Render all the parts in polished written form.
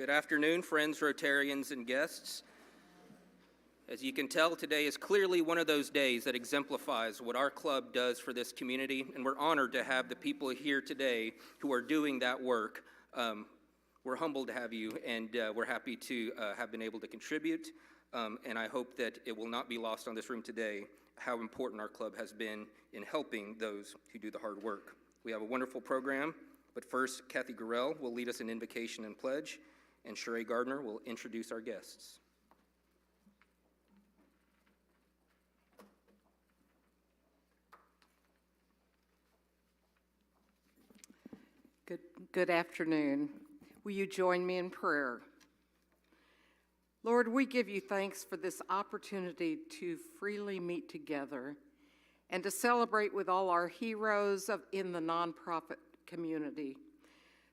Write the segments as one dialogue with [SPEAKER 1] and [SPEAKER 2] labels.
[SPEAKER 1] Good afternoon, friends, Rotarians, and guests. As you can tell, today is clearly one of those days that exemplifies what our club does for this community, and we're honored to have the people here today who are doing that work. We're humbled to have you, and we're happy to have been able to contribute, and I hope that it will not be lost on this room today how important our club has been in helping those who do the hard work. We have a wonderful program, but first, Kathy Gurrell will lead us in invocation and pledge, and Sheree Gardner will introduce our guests.
[SPEAKER 2] Good afternoon. Will you join me in prayer? Lord, we give you thanks for this opportunity to freely meet together and to celebrate with all our heroes in the nonprofit community.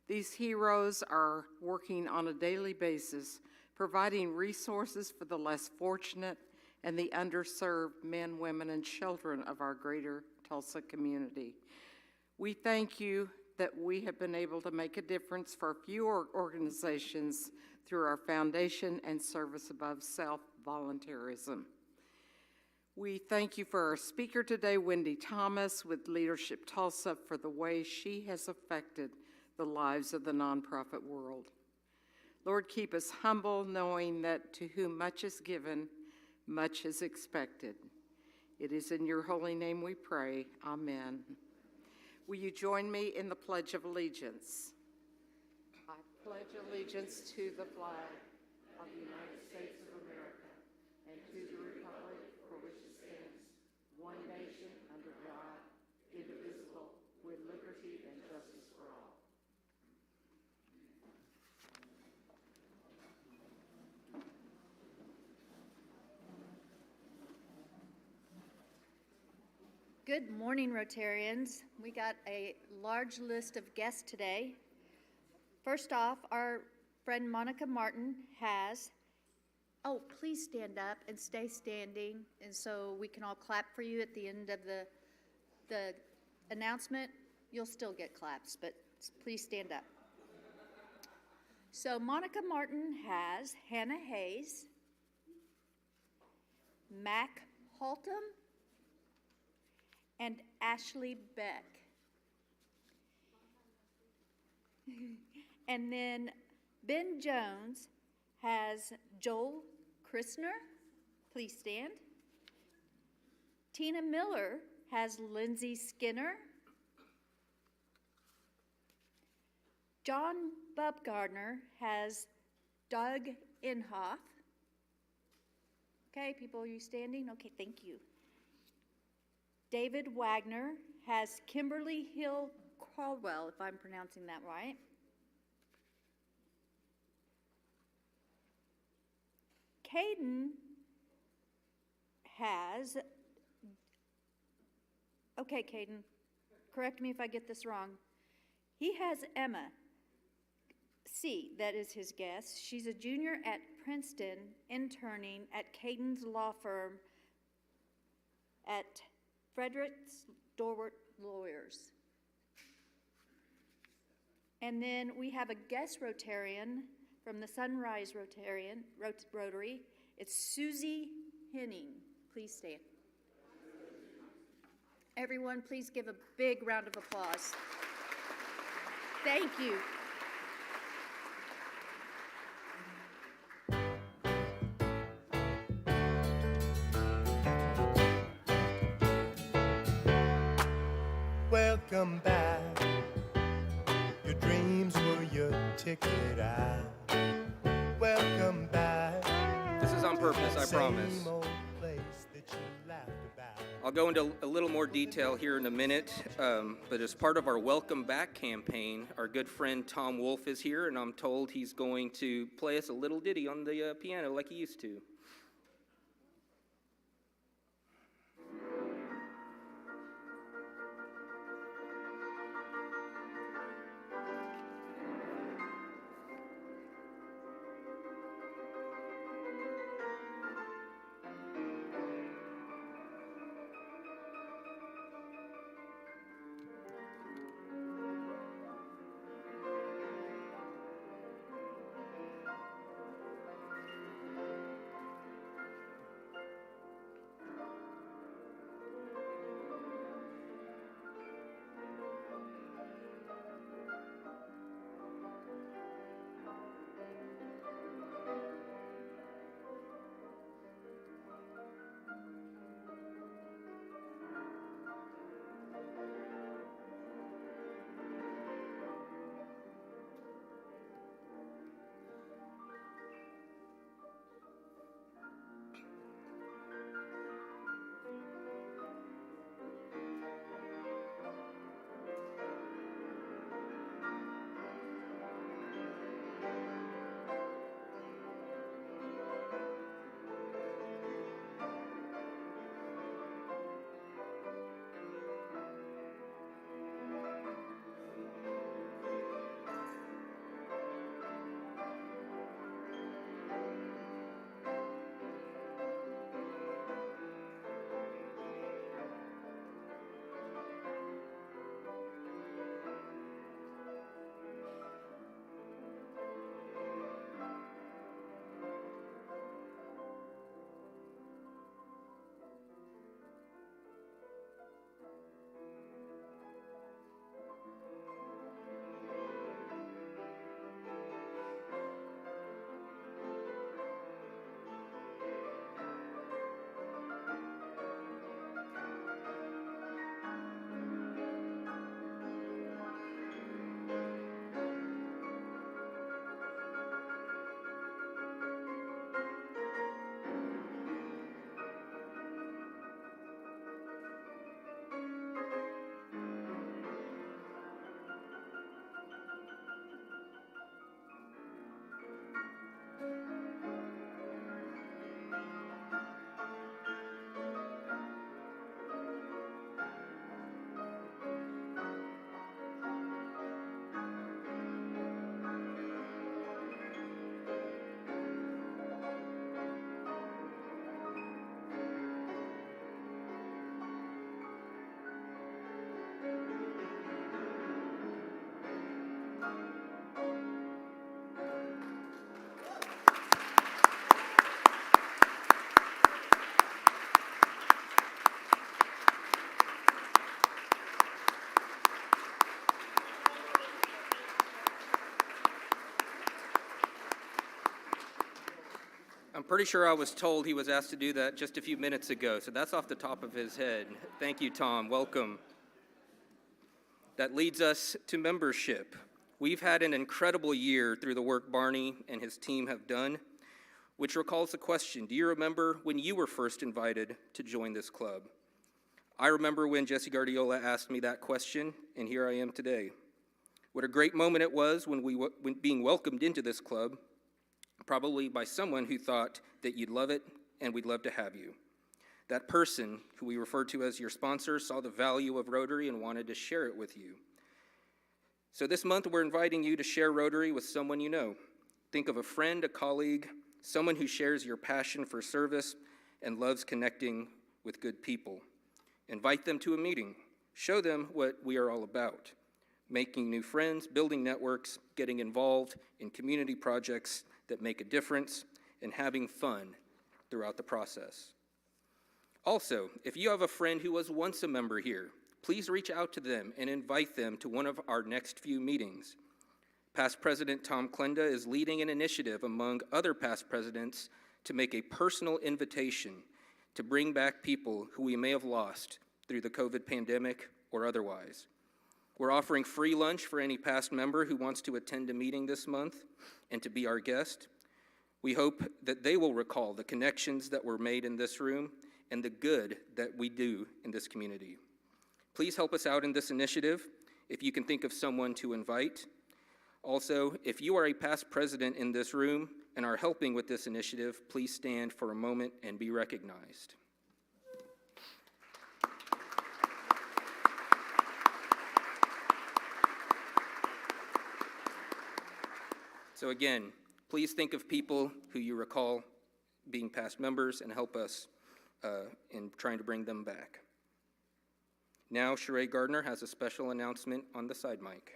[SPEAKER 2] These heroes are working on a daily basis, providing resources for the less fortunate and the underserved men, women, and children of our greater Tulsa community. We thank you that we have been able to make a difference for a few organizations through our foundation and service above self volunteerism. We thank you for our speaker today, Wendy Thomas, with Leadership Tulsa, for the way she has affected the lives of the nonprofit world. Lord, keep us humble, knowing that to whom much is given, much is expected. It is in your holy name we pray. Amen. Will you join me in the Pledge of Allegiance? I pledge allegiance to the flag of the United States of America and to the republic for which it stands, one nation under God, indivisible, with liberty and justice for all.
[SPEAKER 3] Good morning, Rotarians. We got a large list of guests today. First off, our friend Monica Martin has, please stand up and stay standing, and so we can all clap for you at the end of the announcement. You'll still get claps, but please stand up. So Monica Martin has Hannah Hayes, Mac Haltom, and Ashley Beck. And then Ben Jones has Joel Christner. Please stand. Tina Miller has Lindsay Skinner. John Bubgardner has Doug Inhofe. Okay, people, are you standing? Okay, thank you. David Wagner has Kimberly Hill Caldwell, if I'm pronouncing that right. Caden has, okay, Caden, correct me if I get this wrong. He has Emma C., that is his guess. She's a junior at Princeton, interning at Caden's law firm at Fredericks Dorwart Lawyers. And then we have a guest Rotarian from the Sunrise Rotary. It's Susie Henning. Please stand. Everyone, please give a big round of applause. Thank you.
[SPEAKER 4] Welcome back. Your dreams were your ticket out. Welcome back.
[SPEAKER 1] This is on purpose, I promise. I'll go into a little more detail here in a minute, but as part of our Welcome Back campaign, our good friend Tom Wolf is here, and I'm told he's going to play us a little ditty on the piano like he used to. Pretty sure I was told he was asked to do that just a few minutes ago, so that's off the top of his head. Thank you, Tom. Welcome. That leads us to membership. We've had an incredible year through the work Barney and his team have done, which recalls the question, do you remember when you were first invited to join this club? I remember when Jesse Guardiola asked me that question, and here I am today. What a great moment it was when being welcomed into this club, probably by someone who thought that you'd love it and we'd love to have you. That person, who we refer to as your sponsor, saw the value of Rotary and wanted to share it with you. So this month, we're inviting you to share Rotary with someone you know. Think of a friend, a colleague, someone who shares your passion for service and loves connecting with good people. Invite them to a meeting. Show them what we are all about. Making new friends, building networks, getting involved in community projects that make a difference, and having fun throughout the process. Also, if you have a friend who was once a member here, please reach out to them and invite them to one of our next few meetings. Past President Tom Klenda is leading an initiative among other past presidents to make a personal invitation to bring back people who we may have lost through the COVID pandemic or otherwise. We're offering free lunch for any past member who wants to attend a meeting this month and to be our guest. We hope that they will recall the connections that were made in this room and the good that we do in this community. Please help us out in this initiative if you can think of someone to invite. Also, if you are a past president in this room and are helping with this initiative, please stand for a moment and be recognized. So again, please think of people who you recall being past members and help us in trying to bring them back. Now, Sheree Gardner has a special announcement on the side mic.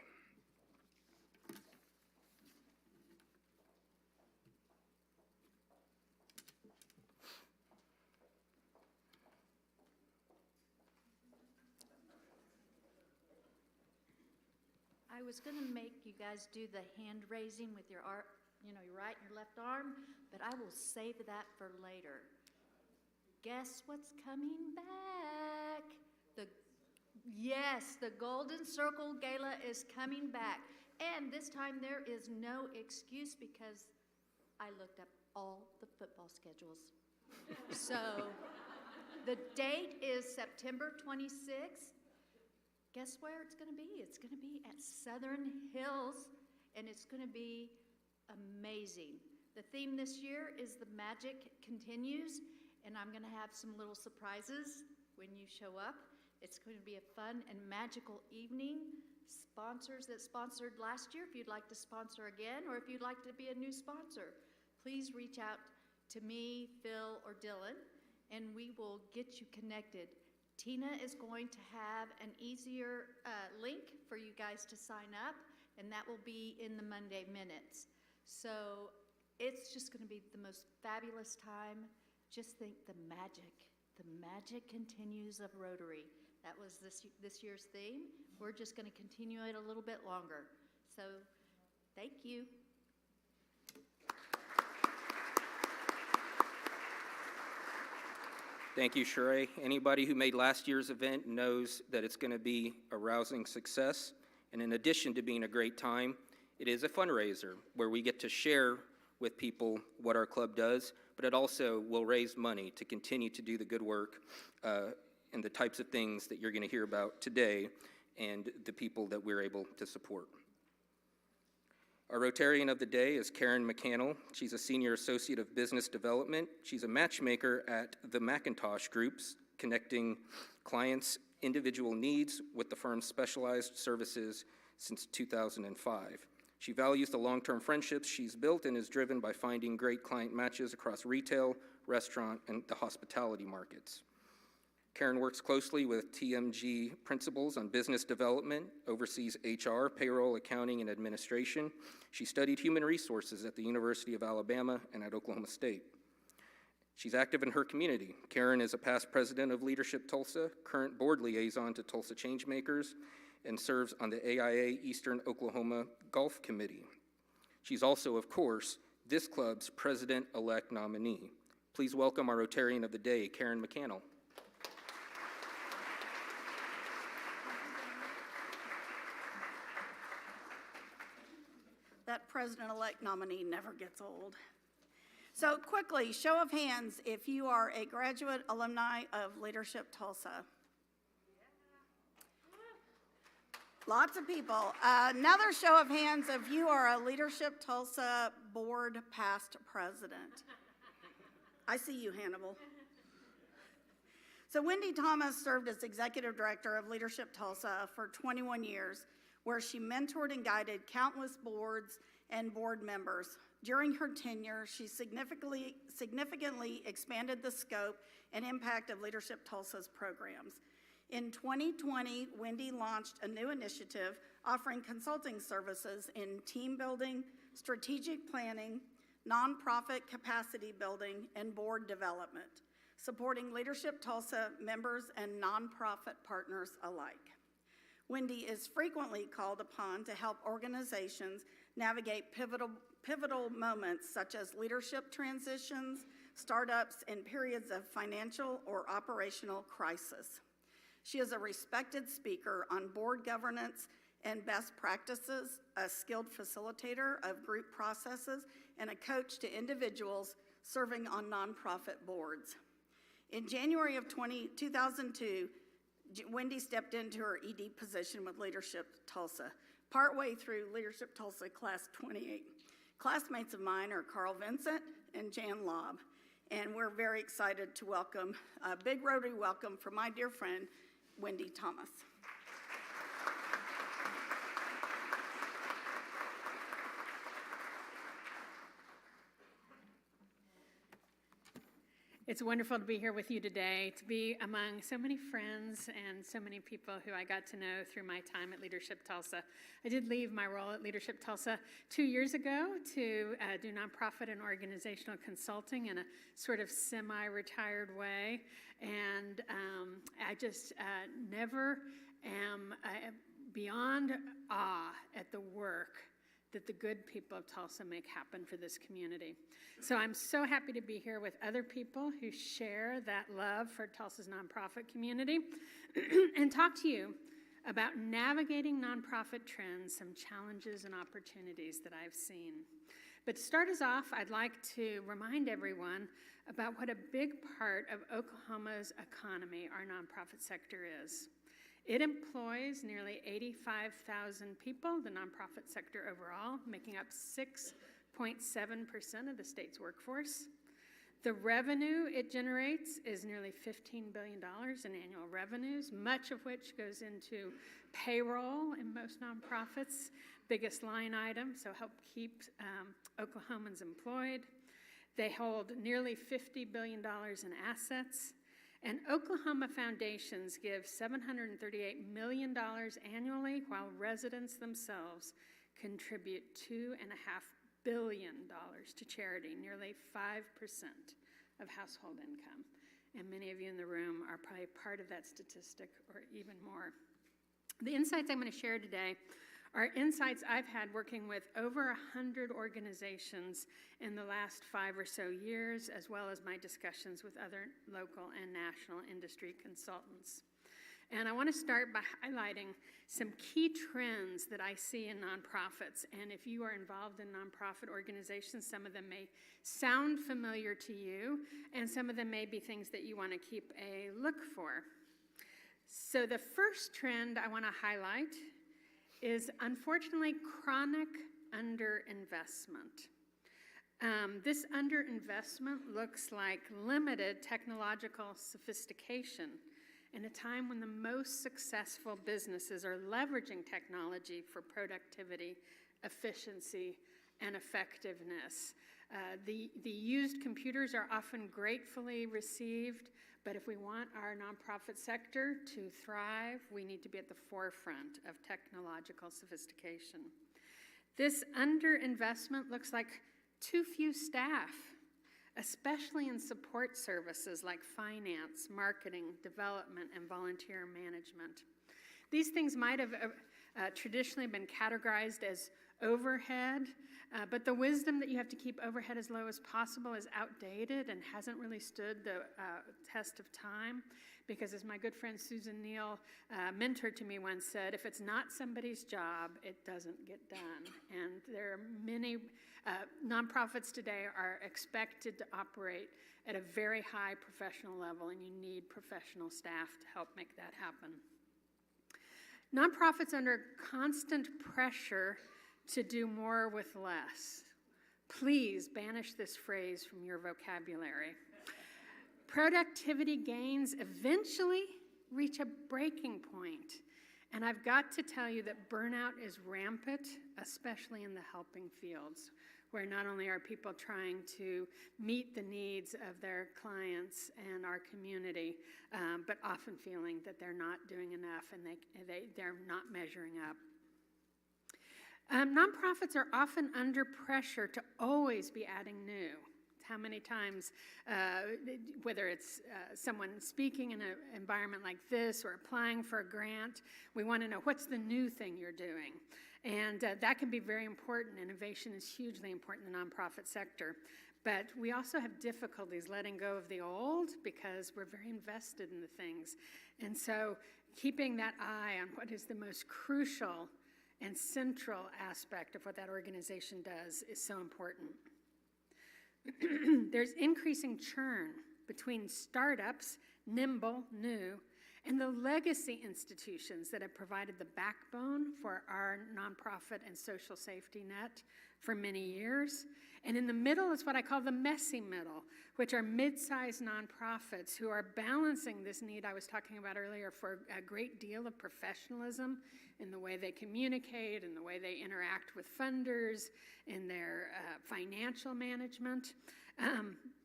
[SPEAKER 3] I was going to make you guys do the hand raising with your your right and your left arm, but I will save that for later. Guess what's coming back? Yes, the Golden Circle Gala is coming back. And this time there is no excuse because I looked up all the football schedules. So the date is September 26th. Guess where it's going to be? It's going to be at Southern Hills, and it's going to be amazing. The theme this year is The Magic Continues, and I'm going to have some little surprises when you show up. It's going to be a fun and magical evening. Sponsors that sponsored last year, if you'd like to sponsor again, or if you'd like to be a new sponsor, please reach out to me, Phil, or Dylan, and we will get you connected. Tina is going to have an easier link for you guys to sign up, and that will be in the Monday minutes. So it's just going to be the most fabulous time. Just think the magic continues of Rotary. That was this year's theme. We're just going to continue it a little bit longer. So thank you.
[SPEAKER 1] Thank you, Sheree. Anybody who made last year's event knows that it's going to be a rousing success. And in addition to being a great time, it is a fundraiser where we get to share with people what our club does, but it also will raise money to continue to do the good work and the types of things that you're going to hear about today and the people that we're able to support. Our Rotarian of the day is Karen McCannell. She's a Senior Associate of Business Development. She's a matchmaker at the Macintosh Groups, connecting clients' individual needs with the firm's specialized services since 2005. She values the long-term friendships she's built and is driven by finding great client matches across retail, restaurant, and the hospitality markets. Karen works closely with TMG principals on business development, oversees HR, payroll, accounting, and administration. She studied human resources at the University of Alabama and at Oklahoma State. She's active in her community. Karen is a past president of Leadership Tulsa, current board liaison to Tulsa Changemakers, and serves on the AIA Eastern Oklahoma Golf Committee. She's also, of course, this club's president-elect nominee. Please welcome our Rotarian of the Day, Karen McCannell.
[SPEAKER 5] That president-elect nominee never gets old. So quickly, show of hands if you are a graduate alumni of Leadership Tulsa. Lots of people. Another show of hands if you are a Leadership Tulsa board past president. I see you, Hannibal. So Wendy Thomas served as executive director of Leadership Tulsa for 21 years, where she mentored and guided countless boards and board members. During her tenure, she significantly expanded the scope and impact of Leadership Tulsa's programs. In 2020, Wendy launched a new initiative offering consulting services in team building, strategic planning, nonprofit capacity building, and board development, supporting Leadership Tulsa members and nonprofit partners alike. Wendy is frequently called upon to help organizations navigate pivotal moments such as leadership transitions, startups, and periods of financial or operational crisis. She is a respected speaker on board governance and best practices, a skilled facilitator of group processes, and a coach to individuals serving on nonprofit boards. In January of 2002, Wendy stepped into her ED position with Leadership Tulsa, partway through Leadership Tulsa Class 28. Classmates of mine are Carl Vincent and Jan Lobb, and we're very excited to welcome, a big Rotary welcome from my dear friend, Wendy Thomas.
[SPEAKER 6] It's wonderful to be here with you today, to be among so many friends and so many people who I got to know through my time at Leadership Tulsa. I did leave my role at Leadership Tulsa 2 years ago to do nonprofit and organizational consulting in a sort of semi-retired way, and I just never am beyond awe at the work that the good people of Tulsa make happen for this community. So I'm so happy to be here with other people who share that love for Tulsa's nonprofit community and talk to you about navigating nonprofit trends, some challenges and opportunities that I've seen. But to start us off, I'd like to remind everyone about what a big part of Oklahoma's economy our nonprofit sector is. It employs nearly 85,000 people, the nonprofit sector overall, making up 6.7% of the state's workforce. The revenue it generates is nearly $15 billion in annual revenues, much of which goes into payroll in most nonprofits, biggest line item, so help keep Oklahomans employed. They hold nearly $50 billion in assets. And Oklahoma foundations give $738 million annually, while residents themselves contribute $2.5 billion to charity, nearly 5% of household income. And many of you in the room are probably part of that statistic, or even more. The insights I'm going to share today are insights I've had working with over 100 organizations in the last 5 or so years, as well as my discussions with other local and national industry consultants. And I want to start by highlighting some key trends that I see in nonprofits. And if you are involved in nonprofit organizations, some of them may sound familiar to you, and some of them may be things that you want to keep a look for. So the first trend I want to highlight is, unfortunately, chronic underinvestment. This underinvestment looks like limited technological sophistication in a time when the most successful businesses are leveraging technology for productivity, efficiency, and effectiveness. The used computers are often gratefully received, but if we want our nonprofit sector to thrive, we need to be at the forefront of technological sophistication. This underinvestment looks like too few staff, especially in support services like finance, marketing, development, and volunteer management. These things might have traditionally been categorized as overhead, but the wisdom that you have to keep overhead as low as possible is outdated and hasn't really stood the test of time. Because as my good friend Susan Neal, mentor to me, once said, if it's not somebody's job, it doesn't get done. And there are many nonprofits today are expected to operate at a very high professional level, and you need professional staff to help make that happen. Nonprofits are under constant pressure to do more with less. Please banish this phrase from your vocabulary. Productivity gains eventually reach a breaking point. And I've got to tell you that burnout is rampant, especially in the helping fields, where not only are people trying to meet the needs of their clients and our community, but often feeling that they're not doing enough and they're not measuring up. Nonprofits are often under pressure to always be adding new. How many times, whether it's someone speaking in an environment like this or applying for a grant, we want to know what's the new thing you're doing. And that can be very important. Innovation is hugely important in the nonprofit sector. But we also have difficulties letting go of the old because we're very invested in the things. And so keeping that eye on what is the most crucial and central aspect of what that organization does is so important. There's increasing churn between startups, nimble, new, and the legacy institutions that have provided the backbone for our nonprofit and social safety net for many years. And in the middle is what I call the messy middle, which are mid-sized nonprofits who are balancing this need I was talking about earlier for a great deal of professionalism in the way they communicate, in the way they interact with funders, in their financial management.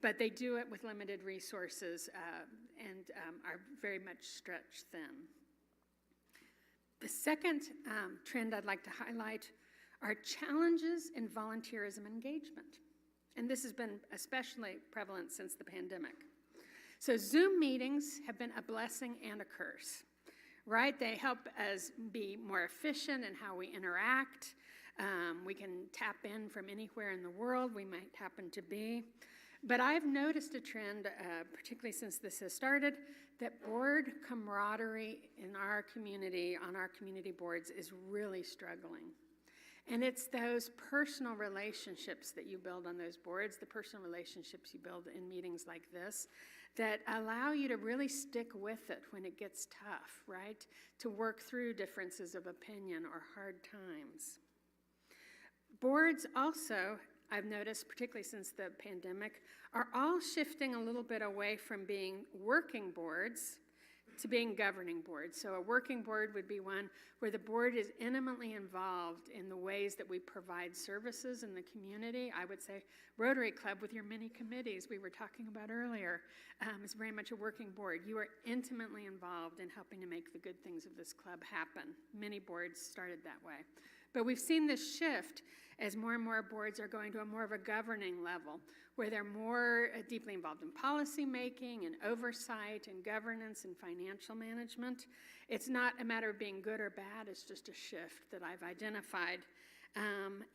[SPEAKER 6] But they do it with limited resources and are very much stretched thin. The second trend I'd like to highlight are challenges in volunteerism engagement. And this has been especially prevalent since the pandemic. So Zoom meetings have been a blessing and a curse, right? They help us be more efficient in how we interact. We can tap in from anywhere in the world we might happen to be. But I've noticed a trend, particularly since this has started, that board camaraderie in our community, on our community boards, is really struggling. And it's those personal relationships that you build on those boards, the personal relationships you build in meetings like this, that allow you to really stick with it when it gets tough, right? To work through differences of opinion or hard times. Boards also, I've noticed, particularly since the pandemic, are all shifting a little bit away from being working boards to being governing boards. So a working board would be one where the board is intimately involved in the ways that we provide services in the community. I would say Rotary Club with your many committees we were talking about earlier is very much a working board. You are intimately involved in helping to make the good things of this club happen. Many boards started that way. But we've seen this shift as more and more boards are going to a more of a governing level, where they're more deeply involved in policy making and oversight and governance and financial management. It's not a matter of being good or bad, it's just a shift that I've identified.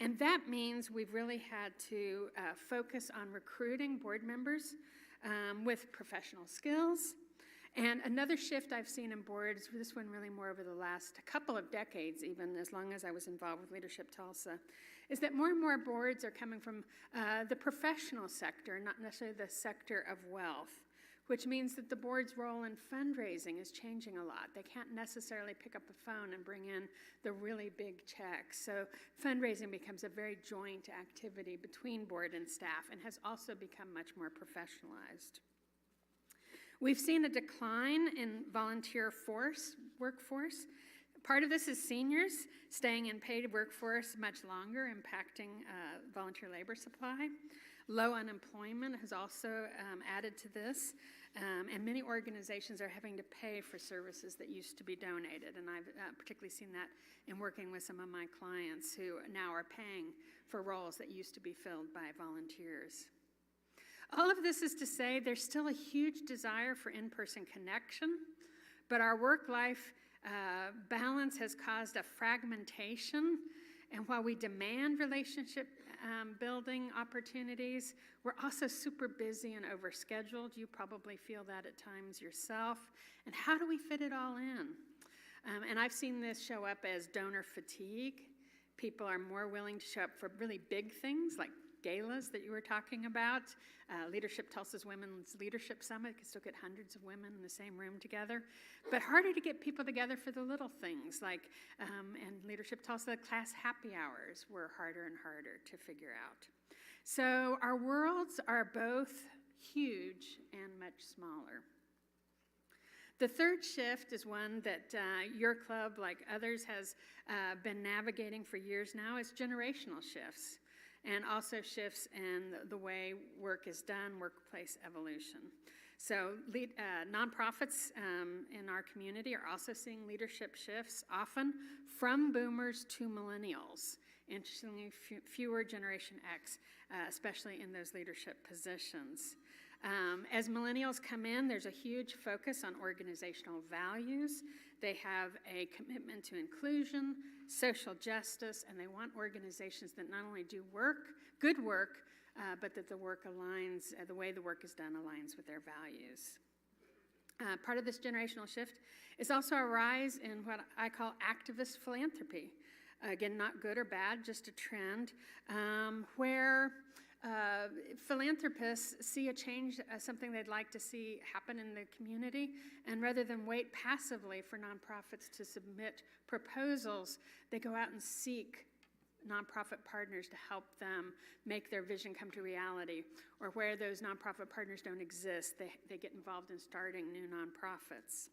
[SPEAKER 6] And that means we've really had to focus on recruiting board members with professional skills. And another shift I've seen in boards, this one really more over the last couple of decades, even as long as I was involved with Leadership Tulsa, is that more and more boards are coming from the professional sector, not necessarily the sector of wealth, which means that the board's role in fundraising is changing a lot. They can't necessarily pick up the phone and bring in the really big checks. So fundraising becomes a very joint activity between board and staff and has also become much more professionalized. We've seen a decline in volunteer workforce. Part of this is seniors staying in paid workforce much longer, impacting volunteer labor supply. Low unemployment has also added to this, and many organizations are having to pay for services that used to be donated, and I've particularly seen that in working with some of my clients who now are paying for roles that used to be filled by volunteers. All of this is to say there's still a huge desire for in-person connection, but our work-life balance has caused a fragmentation And while we demand relationship building opportunities, we're also super busy and overscheduled. You probably feel that at times yourself. And how do we fit it all in? And I've seen this show up as donor fatigue. People are more willing to show up for really big things like galas that you were talking about. Leadership Tulsa's Women's Leadership Summit can still get hundreds of women in the same room together, but harder to get people together for the little things like, and Leadership Tulsa class happy hours were harder and harder to figure out. So our worlds are both huge and much smaller. The third shift is one that your club, like others, has been navigating for years now, is generational shifts, and also shifts in the way work is done, workplace evolution. So nonprofits in our community are also seeing leadership shifts, often from boomers to millennials. Interestingly, fewer Generation X, especially in those leadership positions. As millennials come in, there's a huge focus on organizational values. They have a commitment to inclusion, social justice, and they want organizations that not only do good work, but that the work aligns, the way the work is done aligns with their values. Part of this generational shift is also a rise in what I call activist philanthropy. Again, not good or bad, just a trend, where philanthropists see a change as something they'd like to see happen in the community, and rather than wait passively for nonprofits to submit proposals, they go out and seek nonprofit partners to help them make their vision come to reality. Or where those nonprofit partners don't exist, they get involved in starting new nonprofits.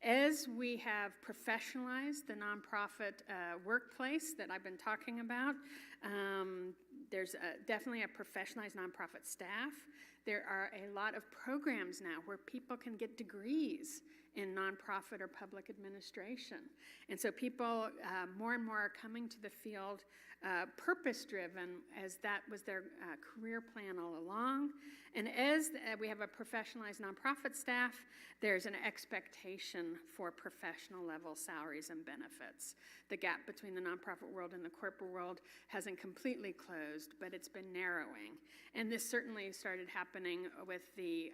[SPEAKER 6] As we have professionalized the nonprofit workplace that I've been talking about, there's definitely a professionalized nonprofit staff. There are a lot of programs now where people can get degrees in nonprofit or public administration. And so people more and more are coming to the field purpose-driven, as that was their career plan all along. And as we have a professionalized nonprofit staff, there's an expectation for professional level salaries and benefits. The gap between the nonprofit world and the corporate world hasn't completely closed, but it's been narrowing. And this certainly started happening with the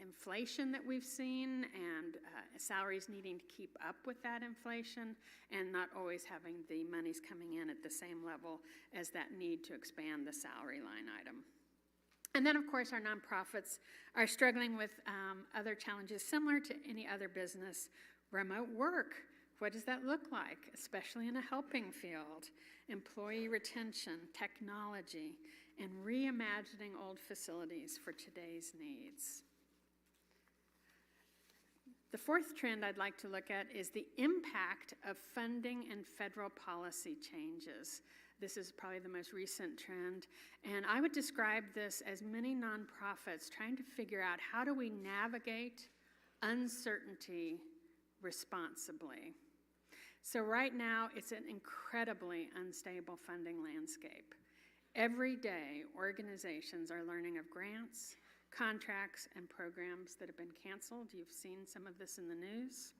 [SPEAKER 6] inflation that we've seen, and salaries needing to keep up with that inflation, and not always having the monies coming in at the same level as that need to expand the salary line item. And then, of course, our nonprofits are struggling with other challenges similar to any other business. Remote work, what does that look like, especially in a helping field? Employee retention, technology, and reimagining old facilities for today's needs. The fourth trend I'd like to look at is the impact of funding and federal policy changes. This is probably the most recent trend, and I would describe this as many nonprofits trying to figure out how do we navigate uncertainty responsibly. So right now, it's an incredibly unstable funding landscape. Every day, organizations are learning of grants, contracts, and programs that have been canceled. You've seen some of this in the news.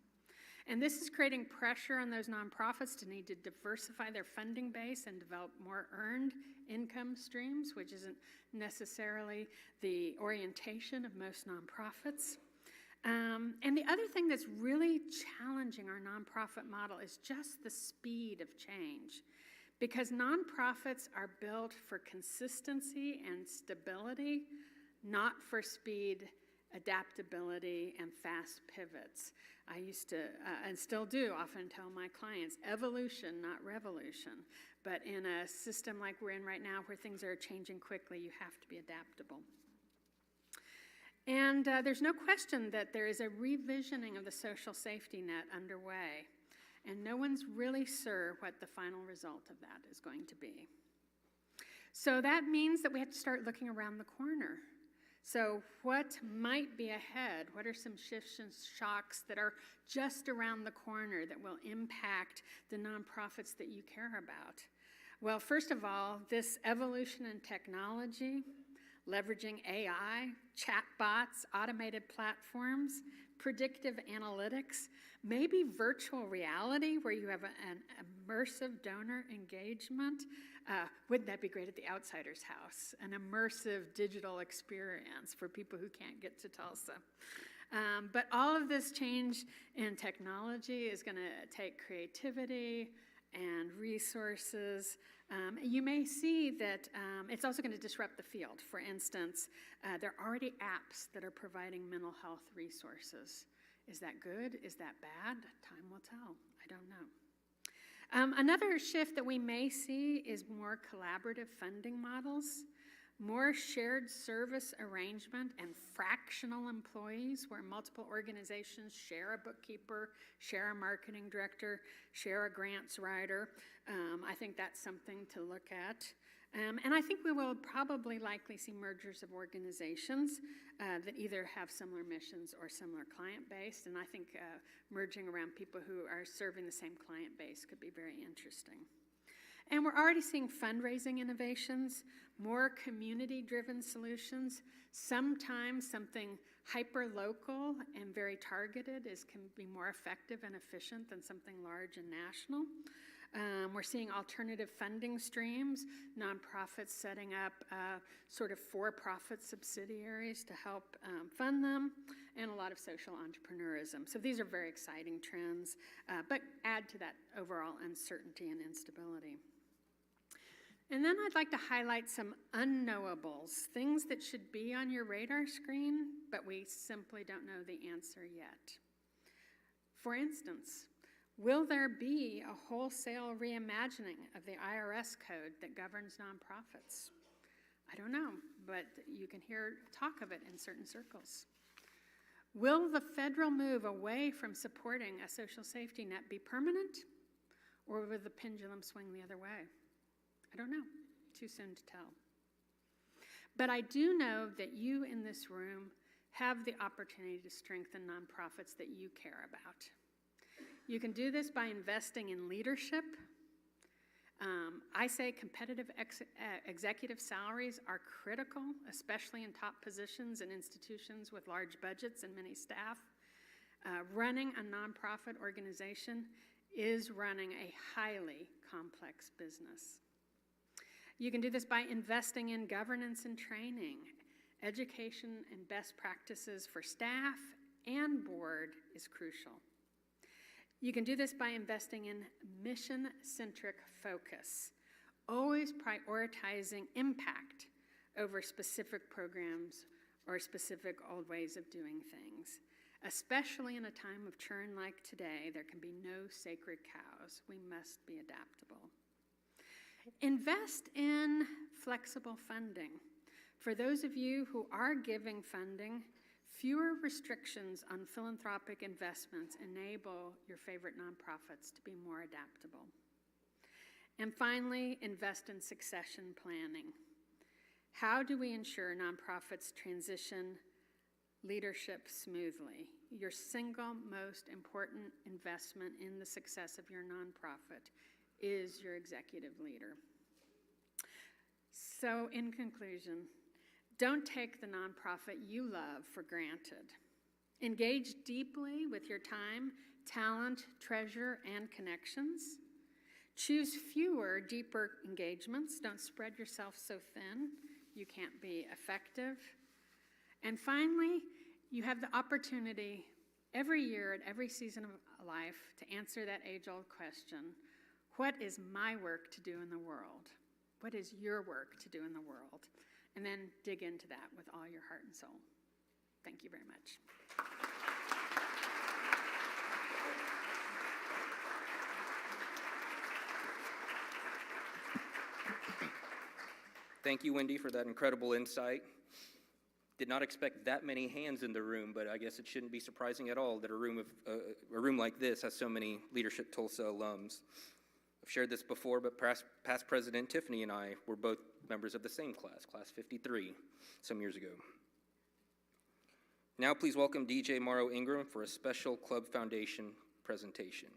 [SPEAKER 6] And this is creating pressure on those nonprofits to need to diversify their funding base and develop more earned income streams, which isn't necessarily the orientation of most nonprofits. And the other thing that's really challenging our nonprofit model is just the speed of change. Because nonprofits are built for consistency and stability, not for speed, adaptability, and fast pivots. I used to, and still do, often tell my clients, evolution, not revolution. But in a system like we're in right now, where things are changing quickly, you have to be adaptable. And there's no question that there is a revisioning of the social safety net underway. And no one's really sure what the final result of that is going to be. So that means that we have to start looking around the corner. So what might be ahead? What are some shifts and shocks that are just around the corner that will impact the nonprofits that you care about? Well, first of all, this evolution in technology, leveraging AI, chatbots, automated platforms, predictive analytics, maybe virtual reality where you have an immersive donor engagement. Wouldn't that be great at the Outsider's House? An immersive digital experience for people who can't get to Tulsa. But all of this change in technology is going to take creativity and resources. You may see that it's also going to disrupt the field. For instance, there are already apps that are providing mental health resources. Is that good? Is that bad? Time will tell. I don't know. Another shift that we may see is more collaborative funding models, more shared service arrangement and fractional employees where multiple organizations share a bookkeeper, share a marketing director, share a grants writer. I think that's something to look at. And I think we will probably likely see mergers of organizations that either have similar missions or similar client base. And I think merging around people who are serving the same client base could be very interesting. And we're already seeing fundraising innovations, more community-driven solutions. Sometimes something hyper-local and very targeted can be more effective and efficient than something large and national. We're seeing alternative funding streams, nonprofits setting up sort of for-profit subsidiaries to help fund them, and a lot of social entrepreneurism. So these are very exciting trends, but add to that overall uncertainty and instability. And then I'd like to highlight some unknowables, things that should be on your radar screen, but we simply don't know the answer yet. For instance, will there be a wholesale reimagining of the IRS code that governs nonprofits? I don't know, but you can hear talk of it in certain circles. Will the federal move away from supporting a social safety net be permanent, or will the pendulum swing the other way? I don't know. Too soon to tell. But I do know that you in this room have the opportunity to strengthen nonprofits that you care about. You can do this by investing in leadership. I say competitive executive salaries are critical, especially in top positions in institutions with large budgets and many staff. Running a nonprofit organization is running a highly complex business. You can do this by investing in governance and training. Education and best practices for staff and board is crucial. You can do this by investing in mission-centric focus, always prioritizing impact over specific programs or specific old ways of doing things. Especially in a time of churn like today, there can be no sacred cows. We must be adaptable. Invest in flexible funding. For those of you who are giving funding, fewer restrictions on philanthropic investments enable your favorite nonprofits to be more adaptable. And finally, invest in succession planning. How do we ensure nonprofits transition leadership smoothly? Your single most important investment in the success of your nonprofit is your executive leader. So in conclusion, don't take the nonprofit you love for granted. Engage deeply with your time, talent, treasure, and connections. Choose fewer, deeper engagements. Don't spread yourself so thin you can't be effective. And finally, you have the opportunity every year at every season of life to answer that age-old question: what is my work to do in the world? What is your work to do in the world? And then dig into that with all your heart and soul. Thank you very much.
[SPEAKER 1] Thank you, Wendy, for that incredible insight. Did not expect that many hands in the room, but I guess it shouldn't be surprising at all that a room like this has so many Leadership Tulsa alums. I've shared this before, but past President Tiffany and I were both members of the same class, Class 53, some years ago. Now please welcome DJ Morrow Ingram for a special Club Foundation presentation.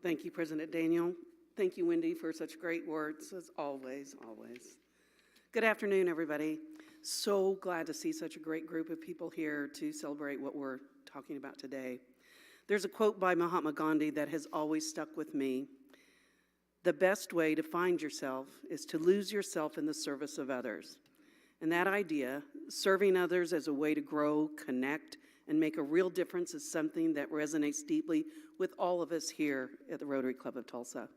[SPEAKER 7] Thank you, President Daniel. Thank you, Wendy, for such great words, as always, always. Good afternoon, everybody. So glad to see such a great group of people here to celebrate what we're talking about today. There's a quote by Mahatma Gandhi that has always stuck with me. The best way to find yourself is to lose yourself in the service of others. And that idea, serving others as a way to grow, connect, and make a real difference, is something that resonates deeply with all of us here at the Rotary Club of Tulsa.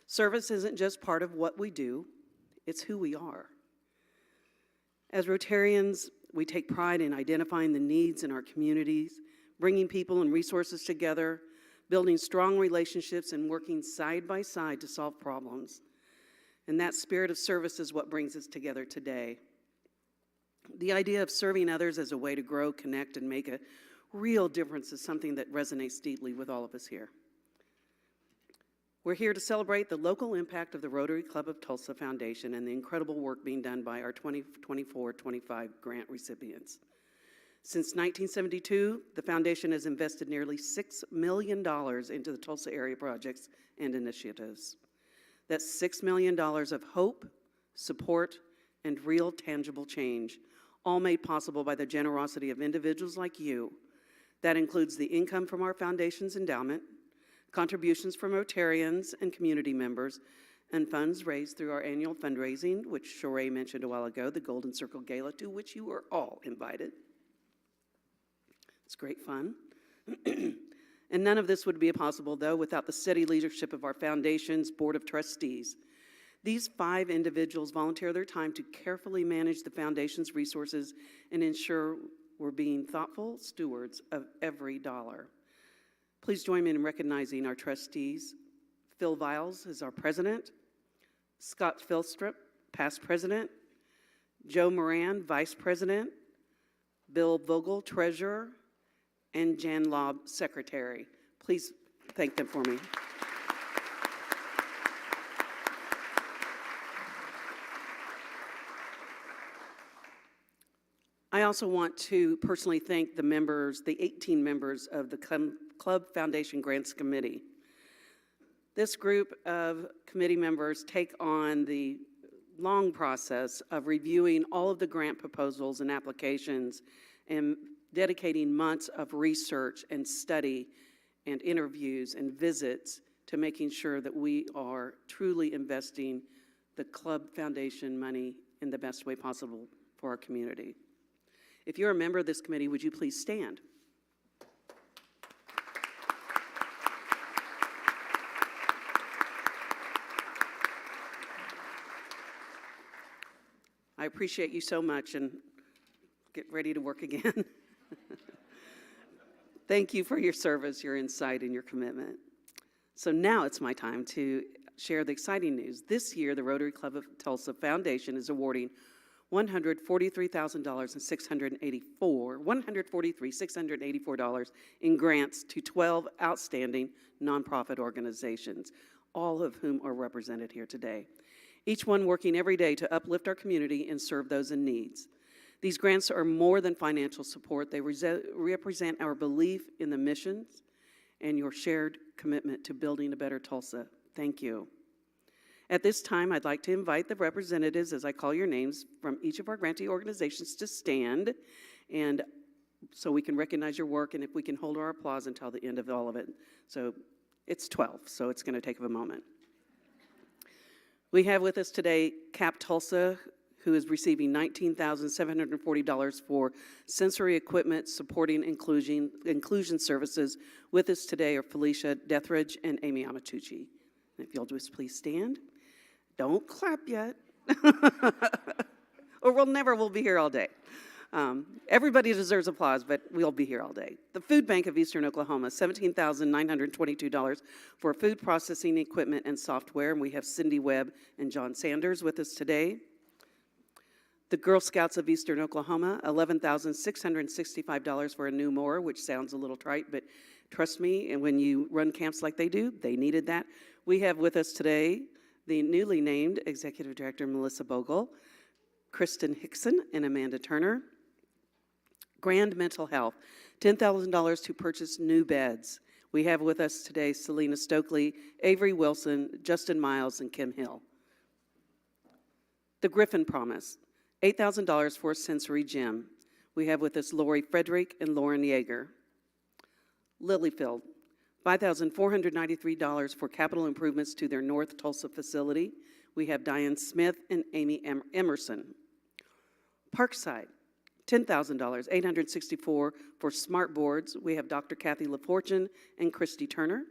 [SPEAKER 7] Service isn't just part of what we do, it's who we are. As Rotarians, we take pride in identifying the needs in our communities, bringing people and resources together, building strong relationships, and working side by side to solve problems. And that spirit of service is what brings us together today. The idea of serving others as a way to grow, connect, and make a real difference is something that resonates deeply with all of us here. We're here to celebrate the local impact of the Rotary Club of Tulsa Foundation and the incredible work being done by our 2024-25 grant recipients. Since 1972, the foundation has invested nearly $6 million into the Tulsa area projects and initiatives. That's $6 million of hope, support, and real tangible change, all made possible by the generosity of individuals like you. That includes the income from our foundation's endowment, contributions from Rotarians and community members, and funds raised through our annual fundraising, which Sheree mentioned a while ago, the Golden Circle Gala, to which you were all invited. It's great fun. And none of this would be possible, though, without the steady leadership of our foundation's Board of Trustees. These 5 individuals volunteer their time to carefully manage the foundation's resources and ensure we're being thoughtful stewards of every dollar. Please join me in recognizing our trustees. Phil Viles is our president, Scott Philstrip, past president, Joe Moran, vice president, Bill Vogel, treasurer, and Jan Lobb, secretary. Please thank them for me. I also want to personally thank the members, the 18 members of the Club Foundation Grants Committee. This group of committee members take on the long process of reviewing all of the grant proposals and applications and dedicating months of research and study and interviews and visits to making sure that we are truly investing the Club Foundation money in the best way possible for our community. If you're a member of this committee, would you please stand? I appreciate you so much, and get ready to work again. Thank you for your service, your insight, and your commitment. So now it's my time to share the exciting news. This year, the Rotary Club of Tulsa Foundation is awarding $143,684 in grants to 12 outstanding nonprofit organizations, all of whom are represented here today. Each one working every day to uplift our community and serve those in needs. These grants are more than financial support. They represent our belief in the missions and your shared commitment to building a better Tulsa. Thank you. At this time, I'd like to invite the representatives, as I call your names, from each of our grantee organizations to stand, and so we can recognize your work, and if we can hold our applause until the end of all of it. So it's 12, so it's going to take a moment. We have with us today CAP Tulsa, who is receiving $19,740 for sensory equipment supporting inclusion services. With us today are Felicia Dethridge and Amy Amatucci. If you'll just please stand. Don't clap yet, or we'll be here all day. Everybody deserves applause, but we'll be here all day. The Food Bank of Eastern Oklahoma, $17,922 for food processing equipment and software, and we have Cindy Webb and John Sanders with us today. The Girl Scouts of Eastern Oklahoma, $11,665 for a new mower, which sounds a little trite, but trust me, and when you run camps like they do, they needed that. We have with us today the newly named Executive Director Melissa Bogle, Kristen Hickson, and Amanda Turner. Grand Mental Health, $10,000 to purchase new beds. We have with us today Selena Stokely, Avery Wilson, Justin Miles, and Kim Hill. The Griffin Promise, $8,000 for a sensory gym. We have with us Lori Frederick and Lauren Yeager. Lilyfield, $5,493 for capital improvements to their North Tulsa facility. We have Diane Smith and Amy Emerson. Parkside, $10,000, $864 for smart boards. We have Dr. Kathy LaFortune and Christy Turner.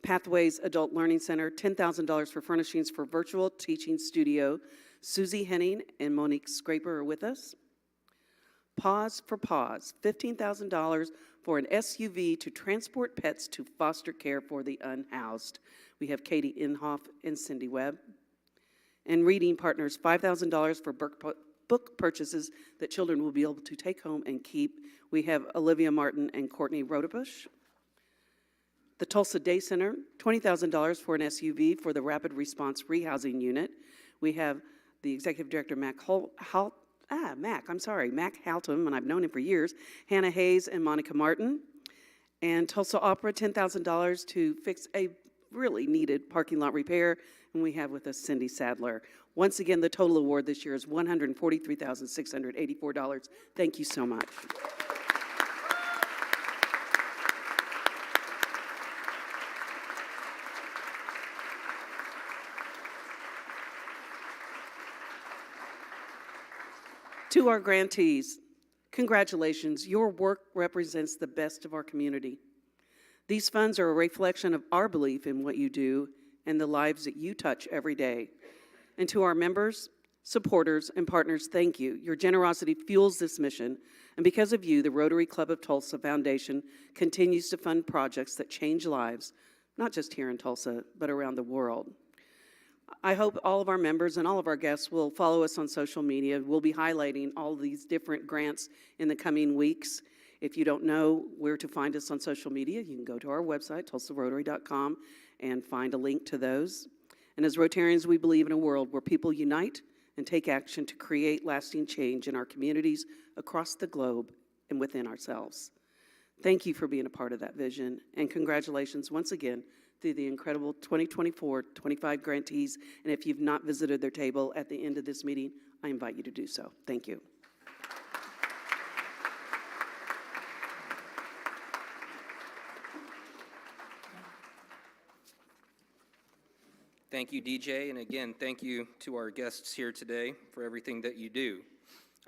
[SPEAKER 7] Pathways Adult Learning Center, $10,000 for furnishings for virtual teaching studio. Susie Henning and Monique Scraper are with us. Pause for Pause, $15,000 for an SUV to transport pets to foster care for the unhoused. We have Katie Inhofe and Cindy Webb. And Reading Partners, $5,000 for book purchases that children will be able to take home and keep. We have Olivia Martin and Courtney Rodebush. The Tulsa Day Center, $20,000 for an SUV for the Rapid Response Rehousing Unit. We have the Executive Director, Mac Haltom, and I've known him for years, Hannah Hayes and Monica Martin. And Tulsa Opera, $10,000 to fix a really needed parking lot repair. And we have with us Cindy Sadler. Once again, the total award this year is $143,684. Thank you so much. To our grantees, congratulations. Your work represents the best of our community. These funds are a reflection of our belief in what you do and the lives that you touch every day. And to our members, supporters, and partners, thank you. Your generosity fuels this mission, and because of you, the Rotary Club of Tulsa Foundation continues to fund projects that change lives, not just here in Tulsa, but around the world. I hope all of our members and all of our guests will follow us on social media. We'll be highlighting all these different grants in the coming weeks. If you don't know where to find us on social media, you can go to our website, tulsarotary.com, and find a link to those. And as Rotarians, we believe in a world where people unite and take action to create lasting change in our communities across the globe and within ourselves. Thank you for being a part of that vision, and congratulations once again to the incredible 2024-25 grantees. And if you've not visited their table at the end of this meeting, I invite you to do so. Thank you.
[SPEAKER 1] Thank you, DJ, and again, thank you to our guests here today for everything that you do.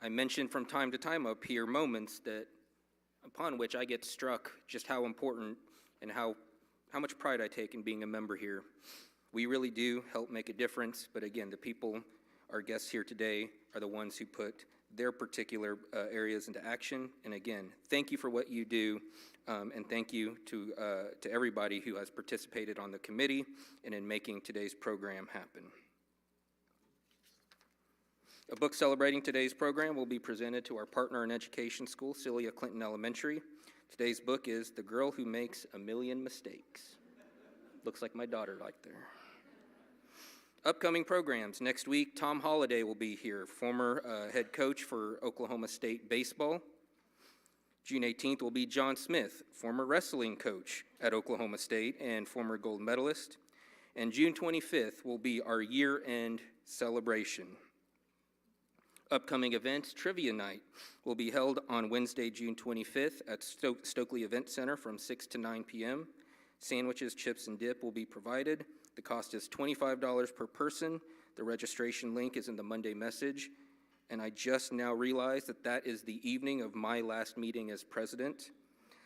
[SPEAKER 1] I mention from time to time up here moments upon which I get struck just how important and how much pride I take in being a member here. We really do help make a difference, but again, the people, our guests here today, are the ones who put their particular areas into action. And again, thank you for what you do, and thank you to everybody who has participated on the committee and in making today's program happen. A book celebrating today's program will be presented to our partner in education school, Celia Clinton Elementary. Today's book is The Girl Who Makes a Million Mistakes. Looks like my daughter right there. Upcoming programs. Next week, Tom Holliday will be here, former head coach for Oklahoma State baseball. June 18th will be John Smith, former wrestling coach at Oklahoma State and former gold medalist. And June 25th will be our year-end celebration. Upcoming events, Trivia Night will be held on Wednesday, June 25th at Stokely Event Center from 6 to 9 p.m. Sandwiches, chips, and dip will be provided. The cost is $25 per person. The registration link is in the Monday message. And I just now realized that is the evening of my last meeting as president.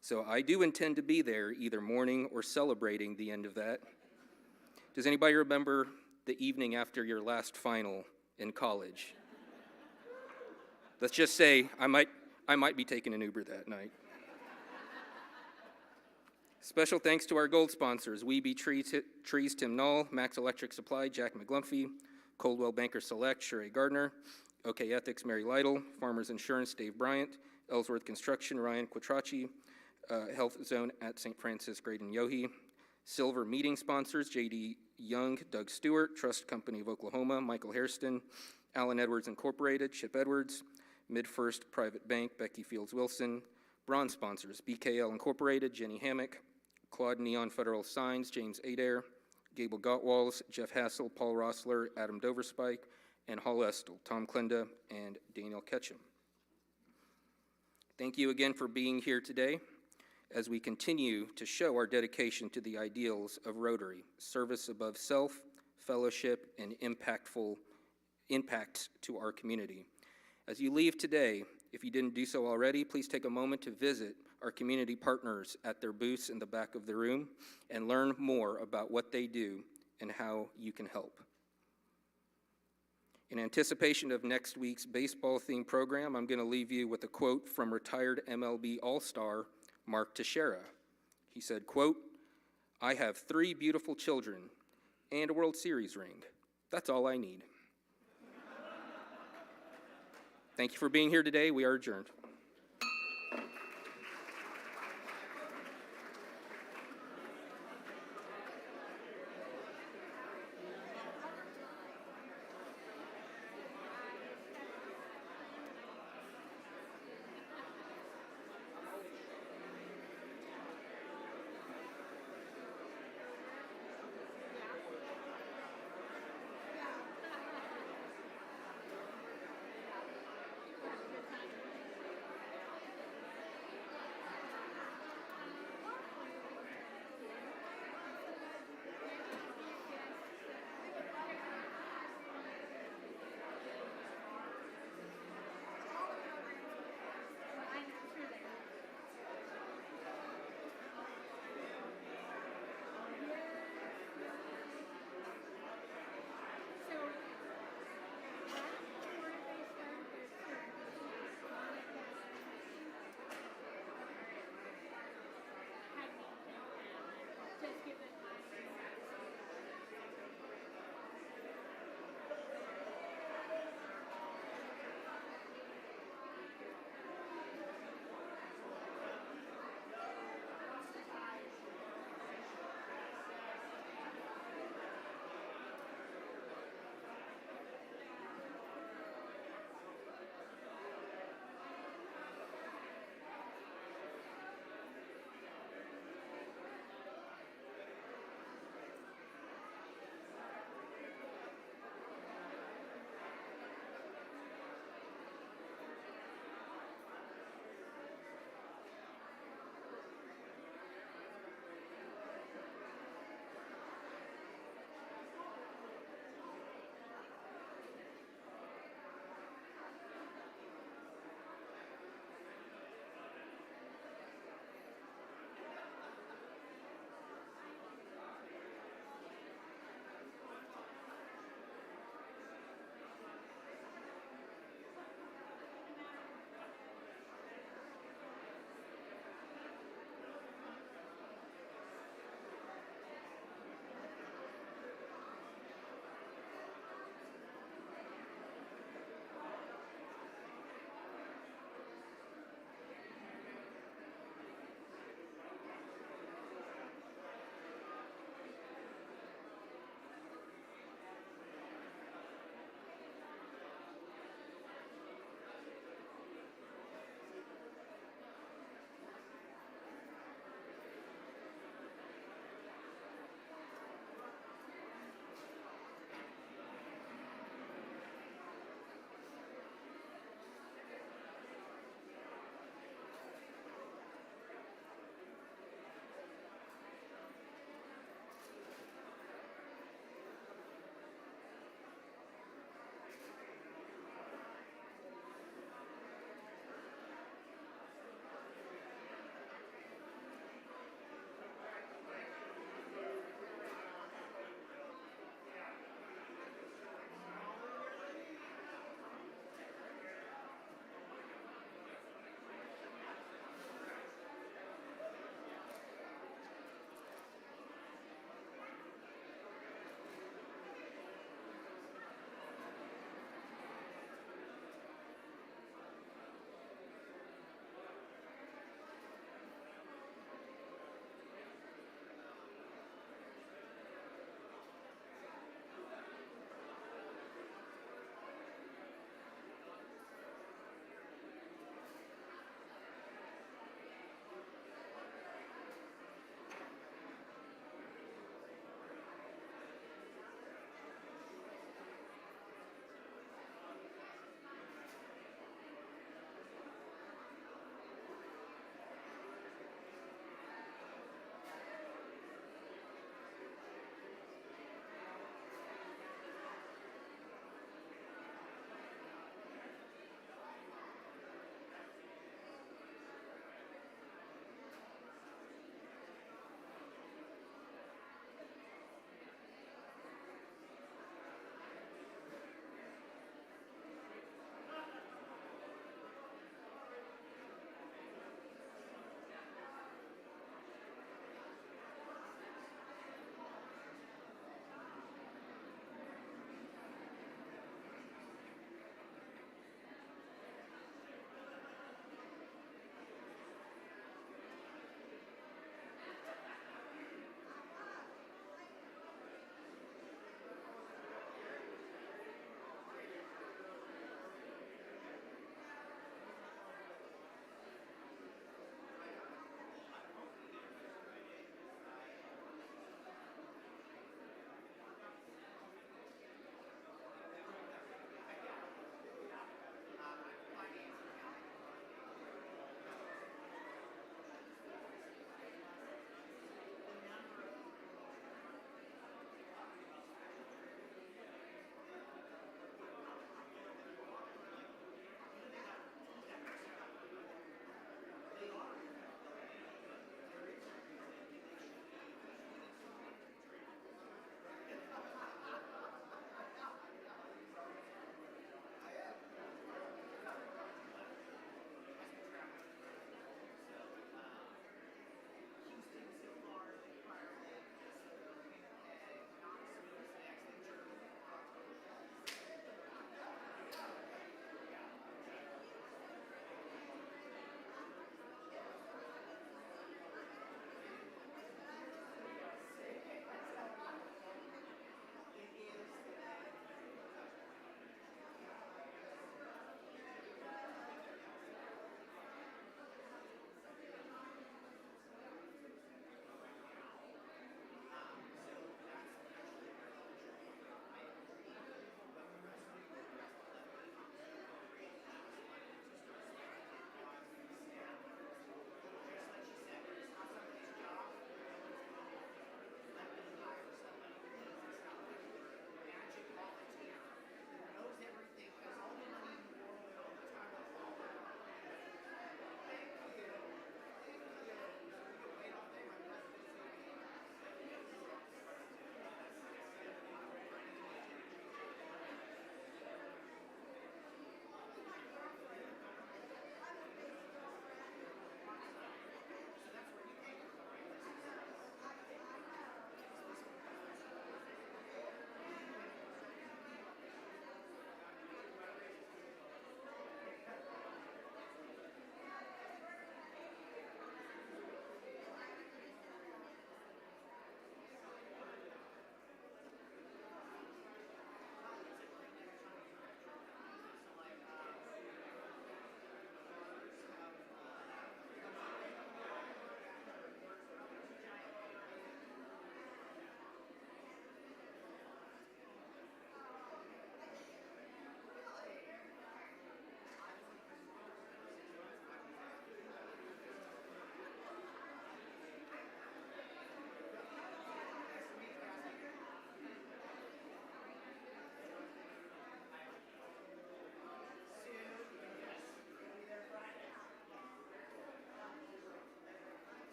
[SPEAKER 1] So I do intend to be there either morning or celebrating the end of that. Does anybody remember the evening after your last final in college? Let's just say I might be taking an Uber that night. Special thanks to our gold sponsors, We Be Trees, Tim Knoll, Max Electric Supply, Jack McGlumphy, Coldwell Banker Select, Sheree Gardner, OK Ethics, Mary Lytle, Farmers Insurance, Dave Bryant, Ellsworth Construction, Ryan Quattracci, Health Zone at St. Francis, Graydon Yohe, Silver Meeting sponsors, J.D. Young, Doug Stewart, Trust Company of Oklahoma, Michael Hairston, Allen Edwards Incorporated, Chip Edwards, MidFirst Private Bank, Becky Fields Wilson, Bronze sponsors, BKL Incorporated, Jenny Hammock, Claude Neon Federal Signs, James Adair, Gable Gottwalls, Jeff Hassel, Paul Rossler, Adam Doverspike, and Hall Estel, Tom Klenda, and Daniel Ketchum. Thank you again for being here today as we continue to show our dedication to the ideals of Rotary, service above self, fellowship, and impact to our community. As you leave today, if you didn't do so already, please take a moment to visit our community partners at their booths in the back of the room and learn more about what they do and how you can help. In anticipation of next week's baseball-themed program, I'm going to leave you with a quote from retired MLB All-Star Mark Teixeira. He said, quote, "I have 3 beautiful children and a World Series ring. That's all I need." Thank you for being here today. We are adjourned.